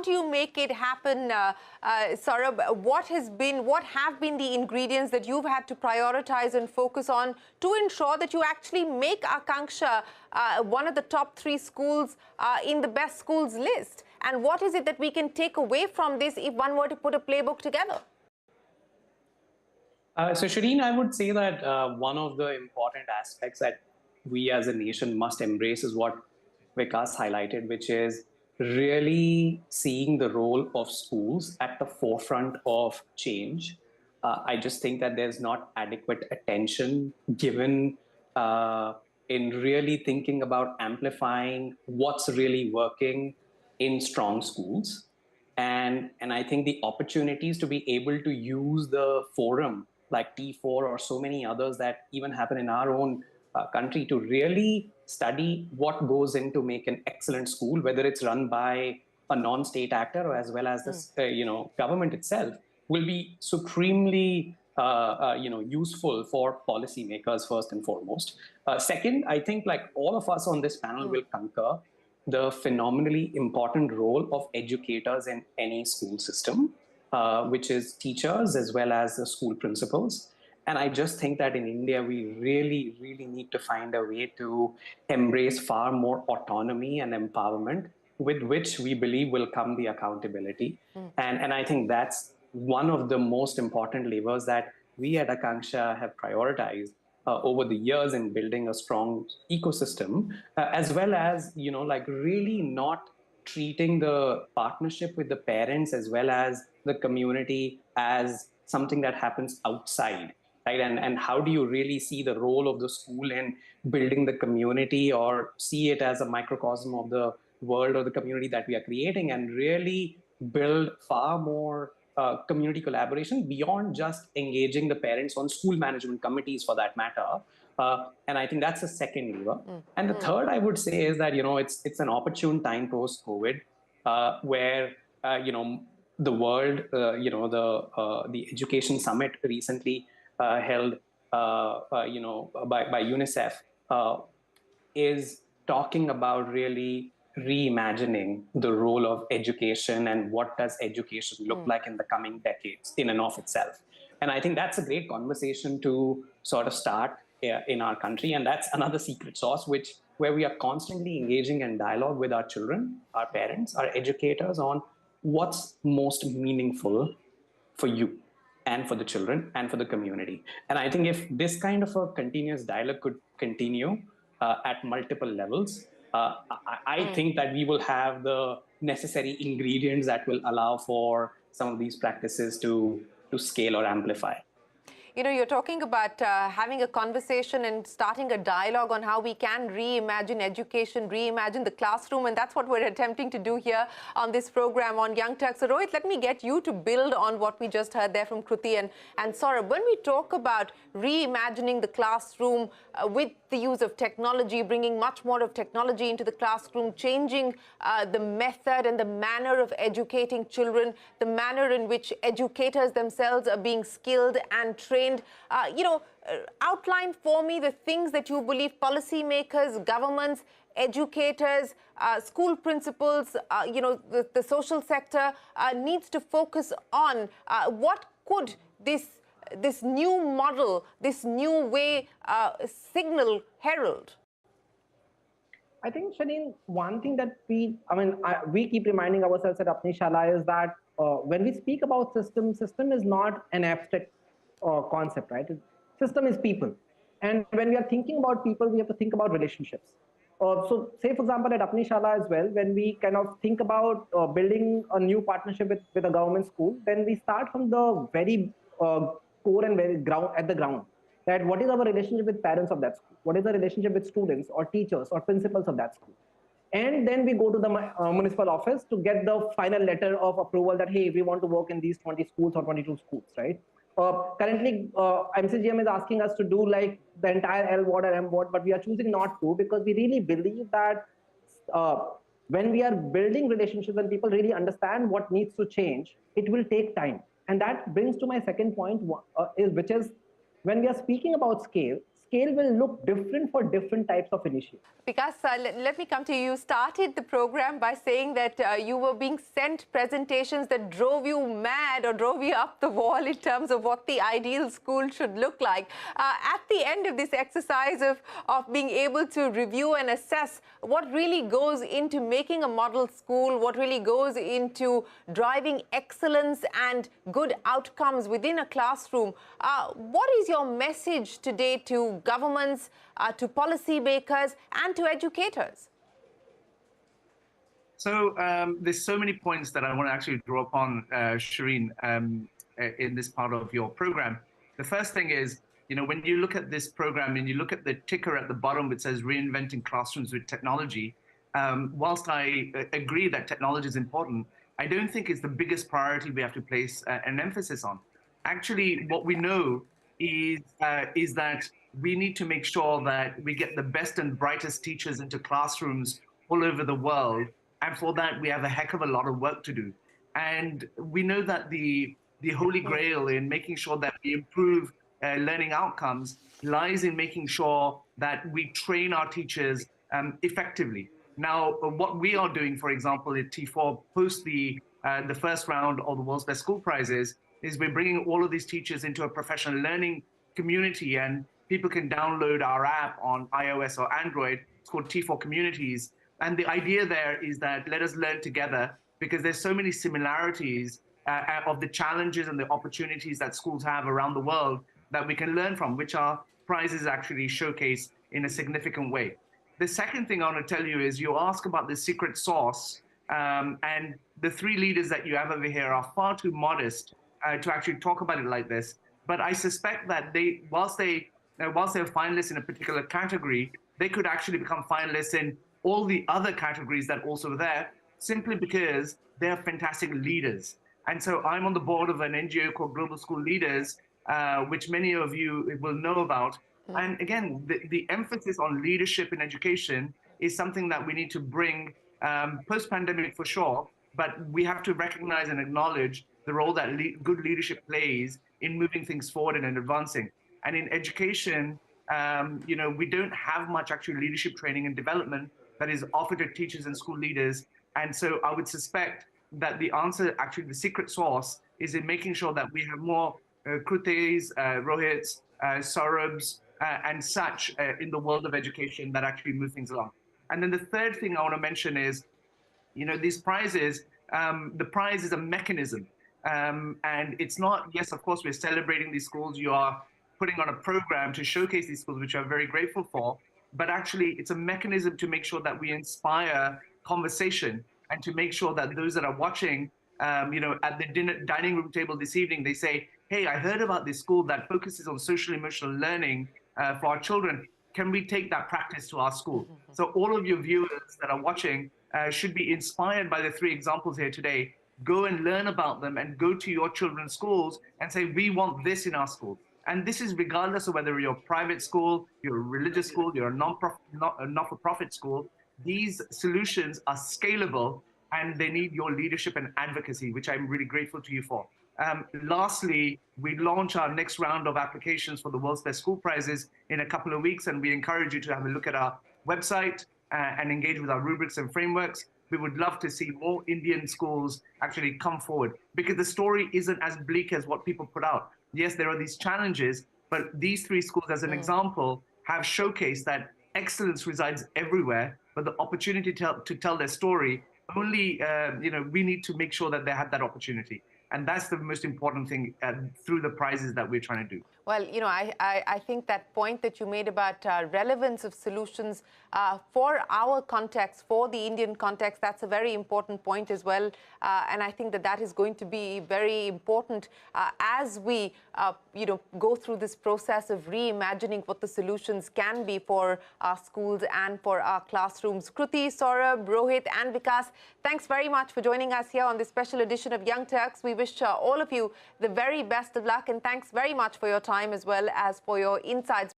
do you make it happen, Saurabh? What have been the ingredients that you've had to prioritize and focus on to ensure that you actually make Akanksha one of the top 3 schools in the best schools list? And what is it that we can take away from this if one were to put a playbook together? So, Shireen, I would say that one of the important aspects that we as a nation must embrace is what Vikas highlighted, which is really seeing the role of schools at the forefront of change. I just think that there's not adequate attention given in really thinking about amplifying what's really working in strong schools. And I think the opportunities to be able to use the forum like T4 or so many others that even happen in our own country to really study what goes into make an excellent school, whether it's run by a non-state actor or as well as the government itself, will be supremely useful for policymakers first and foremost. Second, I think like all of us on this panel will concur the phenomenally important role of educators in any school system, which is teachers as well as the school principals. And I just think that in India, we really, really need to find a way to embrace far more autonomy and empowerment, with which we believe will come the accountability. And I think that's one of the most important levers that we at Akanksha have prioritized over the years in building a strong ecosystem, as well as, really not treating the partnership with the parents as well as the community as something that happens outside, right? And how do you really see the role of the school in building the community, or see it as a microcosm of the world or the community that we are creating, and really build far more community collaboration beyond just engaging the parents on school management committees for that matter. And I think that's the second lever. And the third, I would say, is that, it's an opportune time post-COVID where, the world, the education summit recently held, by UNICEF is talking about really reimagining the role of education and what does education look like in the coming decades in and of itself. And I think that's a great conversation to sort of start in our country. And that's another secret sauce, where we are constantly engaging in dialogue with our children, our parents, our educators on what's most meaningful for you and for the children and for the community. And I think if this kind of a continuous dialogue could continue at multiple levels, I think that we will have the necessary ingredients that will allow for some of these practices to scale or amplify. You're talking about having a conversation and starting a dialogue on how we can reimagine education, reimagine the classroom, and that's what we're attempting to do here on this program on Young Turks. So Rohit, let me get you to build on what we just heard there from Kruti and Saurabh. When we talk about reimagining the classroom with the use of technology, bringing much more of technology into the classroom, changing the method and the manner of educating children, the manner in which educators themselves are being skilled and trained. Outline for me the things that you believe policymakers, governments, educators, school principals, the social sector needs to focus on. What could this new model, this new way signal herald? I think, Shireen, one thing that we keep reminding ourselves at Apni Shala is that when we speak about system is not an abstract concept, right? System is people. And when we are thinking about people, we have to think about relationships. So say, for example, at Apni Shala as well, when we kind of think about building a new partnership with a government school, then we start from the very core and very ground, that what is our relationship with parents of that school? What is the relationship with students or teachers or principals of that school? And then we go to the municipal office to get the final letter of approval that, hey, we want to work in these 20 schools or 22 schools, right? Currently, MCGM is asking us to do like the entire L ward or M ward, but we are choosing not to, because we really believe that when we are building relationships and people really understand what needs to change, it will take time. And that brings to my second point, which is when we are speaking about scale scale will look different for different types of initiatives. Because let me come to you. You started the program by saying that you were being sent presentations that drove you mad or drove you up the wall in terms of what the ideal school should look like. At the end of this exercise of being able to review and assess what really goes into making a model school, what really goes into driving excellence and good outcomes within a classroom, what is your message today to governments, to policymakers and to educators? So there's so many points that I want to actually draw upon, Shireen, in this part of your program. The first thing is, when you look at this program and you look at the ticker at the bottom which says reinventing classrooms with technology, whilst I agree that technology is important, I don't think it's the biggest priority we have to place an emphasis on. Actually, what we know is that we need to make sure that we get the best and brightest teachers into classrooms all over the world. And for that, we have a heck of a lot of work to do. And we know that the holy grail in making sure that we improve learning outcomes lies in making sure that we train our teachers effectively. Now, what we are doing, for example, at T4, post the first round of the World's Best School Prizes, is we're bringing all of these teachers into a professional learning community, and people can download our app on iOS or Android. It's called T4 Communities. And the idea there is that let us learn together, because there's so many similarities of the challenges and the opportunities that schools have around the world that we can learn from, which our prizes actually showcase in a significant way. The second thing I want to tell you is you ask about the secret sauce, and the three leaders that you have over here are far too modest to actually talk about it like this. But I suspect that whilst they're finalists in a particular category, they could actually become finalists in all the other categories that also are there, simply because they're fantastic leaders. And so I'm on the board of an NGO called Global School Leaders, which many of you will know about. And again, the emphasis on leadership in education is something that we need to bring post-pandemic for sure, but we have to recognize and acknowledge the role that good leadership plays in moving things forward and in advancing. And in education, we don't have much actual leadership training and development that is offered to teachers and school leaders. And so I would suspect that the answer, actually the secret sauce, is in making sure that we have more Krutis, Rohits, Saurabhs, and such in the world of education that actually move things along. And then the third thing I want to mention is, these prizes, the prize is a mechanism. And it's not, yes, of course, we're celebrating these schools. You are putting on a program to showcase these schools, which I'm very grateful for. But actually, it's a mechanism to make sure that we inspire conversation and to make sure that those that are watching, at the dining room table this evening, they say, hey, I heard about this school that focuses on social emotional learning for our children. Can we take that practice to our school? So all of your viewers that are watching should be inspired by the three examples here today. Go and learn about them and go to your children's schools and say, we want this in our school. And this is regardless of whether you're a private school, you're a religious school, you're a not-for-profit school. These solutions are scalable and they need your leadership and advocacy, which I'm really grateful to you for. Lastly, we launch our next round of applications for the World's Best School Prizes in a couple of weeks, and we encourage you to have a look at our website and engage with our rubrics and frameworks. We would love to see more Indian schools actually come forward, because the story isn't as bleak as what people put out. Yes, there are these challenges, but these three schools, as an example, have showcased that excellence resides everywhere, but the opportunity to tell their story, only, we need to make sure that they have that opportunity. And that's the most important thing through the prizes that we're trying to do. Well, I think that point that you made about relevance of solutions for our context, for the Indian context, that's a very important point as well. And I think that is going to be very important as we, go through this process of reimagining what the solutions can be for our schools and for our classrooms. Kruti, Saurabh, Rohit and Vikas, thanks very much for joining us here on this special edition of Young Turks. We wish all of you the very best of luck, and thanks very much for your time as well as for your insights.